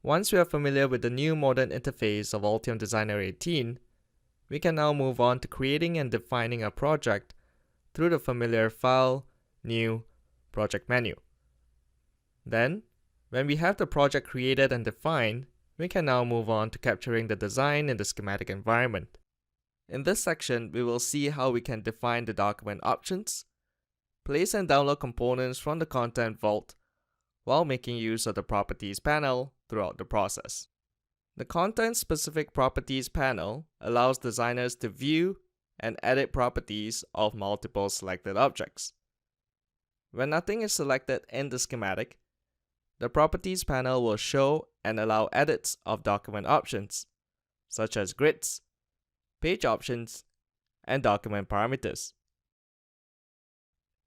Once we are familiar with the new modern interface of Altium Designer 18, we can now move on to creating and defining a project through the familiar File, New, Project menu. Then, when we have the project created and defined, we can now move on to capturing the design in the schematic environment. In this section, we will see how we can define the document options, place and download components from the content vault, while making use of the Properties panel throughout the process. The Content-Specific Properties panel allows designers to view and edit properties of multiple selected objects. When nothing is selected in the schematic, the Properties panel will show and allow edits of document options, such as grids, page options, and document parameters.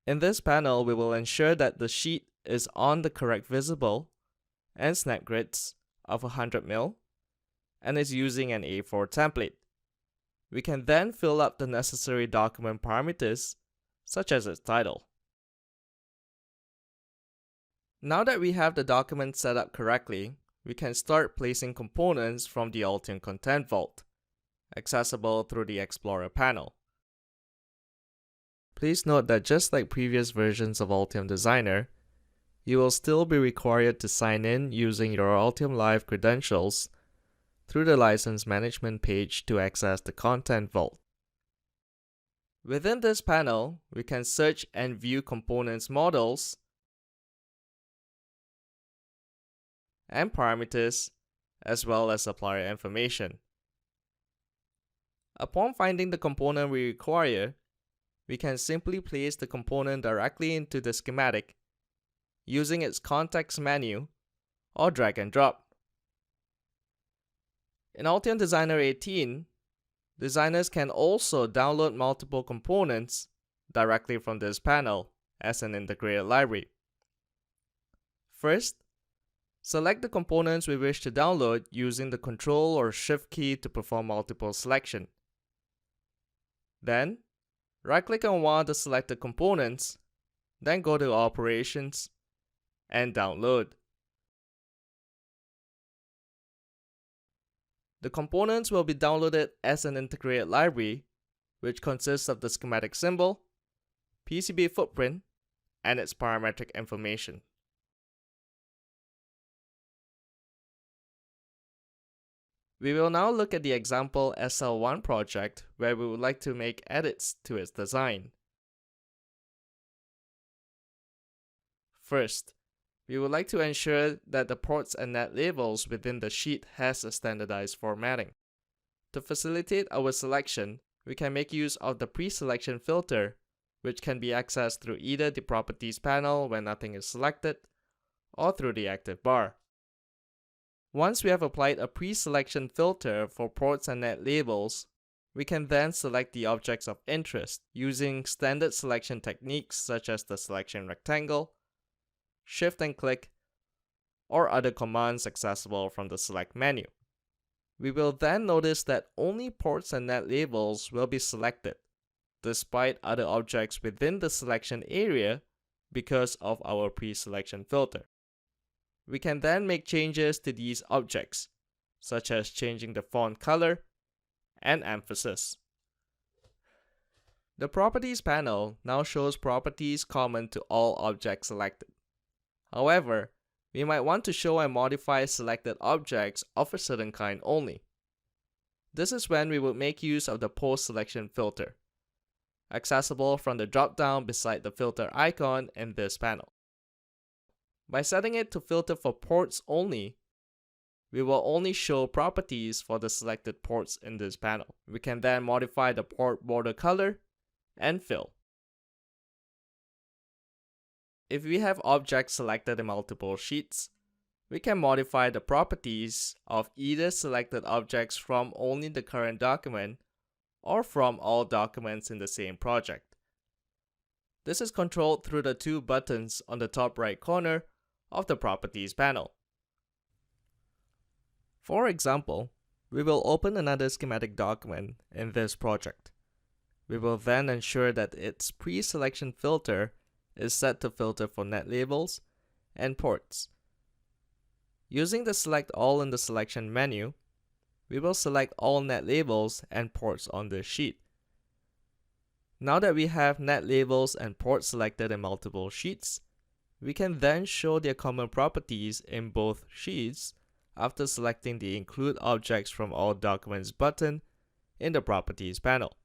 In this panel, we will ensure that the sheet is on the correct visible and snap grids of 100 mm and is using an A4 template. We can then fill up the necessary document parameters, such as its title. Now that we have the document set up correctly, we can start placing components from the Altium Content Vault, accessible through the Explorer panel. Please note that just like previous versions of Altium Designer, you will still be required to sign in using your Altium Live credentials through the license management page to access the Content Vault. Within this panel, we can search and view components models and parameters, as well as supplier information. Upon finding the component we require, we can simply place the component directly into the schematic using its context menu or drag and drop. In Altium Designer 18, designers can also download multiple components directly from this panel as an Integrator Library. First, select the components we wish to download using the Ctrl or Shift key to perform multiple selection. Then, right-click on one of the selected components, then go to Operations and Download. The components will be downloaded as an integrated library, which consists of the schematic symbol, PCB footprint, and its parametric information. We will now look at the example SL1 project where we would like to make edits to its design. First, we would like to ensure that the ports and net labels within the sheet has a standardized formatting. To facilitate our selection, we can make use of the pre-selection filter, which can be accessed through either the Properties panel when nothing is selected, or through the active bar. Once we have applied a pre-selection filter for ports and net labels, we can then select the objects of interest using standard selection techniques such as the selection rectangle, shift and click, or other commands accessible from the select menu. We will then notice that only ports and net labels will be selected, despite other objects within the selection area because of our pre-selection filter. We can then make changes to these objects, such as changing the font color and emphasis. The Properties panel now shows properties common to all objects selected. However, we might want to show and modify selected objects of a certain kind only. This is when we would make use of the post-selection filter, accessible from the drop-down beside the filter icon in this panel. By setting it to filter for ports only, we will only show properties for the selected ports in this panel. We can then modify the port border color and fill. If we have objects selected in multiple sheets, we can modify the properties of either selected objects from only the current document or from all documents in the same project. This is controlled through the two buttons on the top right corner of the Properties panel. For example, we will open another schematic document in this project. We will then ensure that its pre-selection filter is set to filter for net labels and ports. Using the Select All in the selection menu, we will select all net labels and ports on this sheet. Now that we have net labels and ports selected in multiple sheets, we can then show their common properties in both sheets after selecting the Include Objects from All Documents button in the Properties panel.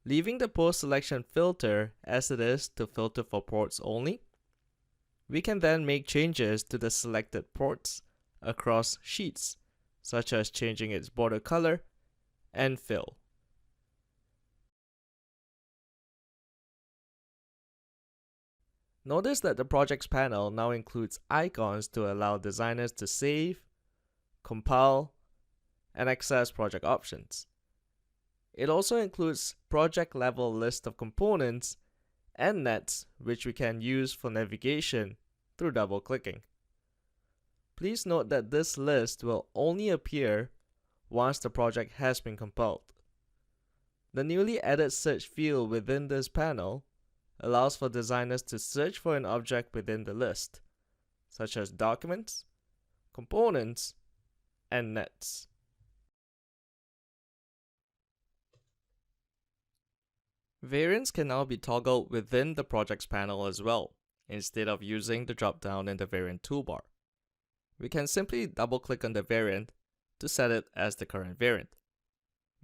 Leaving the post-selection filter as it is to filter for ports only, we can then make changes to the selected ports across sheets, such as changing its border color and fill. Notice that the Projects panel now includes icons to allow designers to save, compile, and access project options. It also includes project-level list of components and nets, which we can use for navigation through double-clicking. Please note that this list will only appear once the project has been compiled. The newly added search field within this panel allows for designers to search for an object within the list, such as documents, components, and nets. Variants can now be toggled within the Projects panel as well, instead of using the drop-down in the Variant toolbar. We can simply double-click on the variant to set it as the current variant.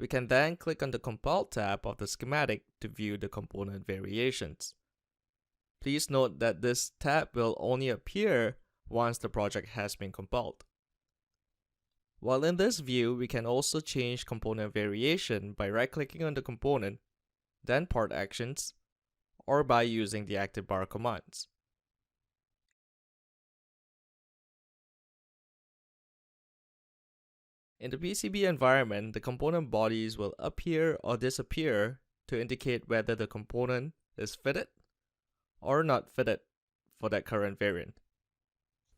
We can then click on the Compile tab of the schematic to view the component variations. Please note that this tab will only appear once the project has been compiled. While in this view, we can also change component variation by right-clicking on the component, then Part Actions, or by using the active bar commands. In the PCB environment, the component bodies will appear or disappear to indicate whether the component is fitted or not fitted for that current variant.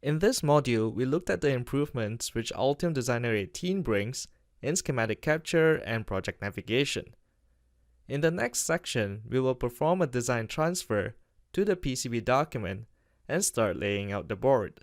In this module, we looked at the improvements which Altium Designer 18 brings in schematic capture and project navigation. In the next section, we will perform a design transfer to the PCB document and start laying out the board.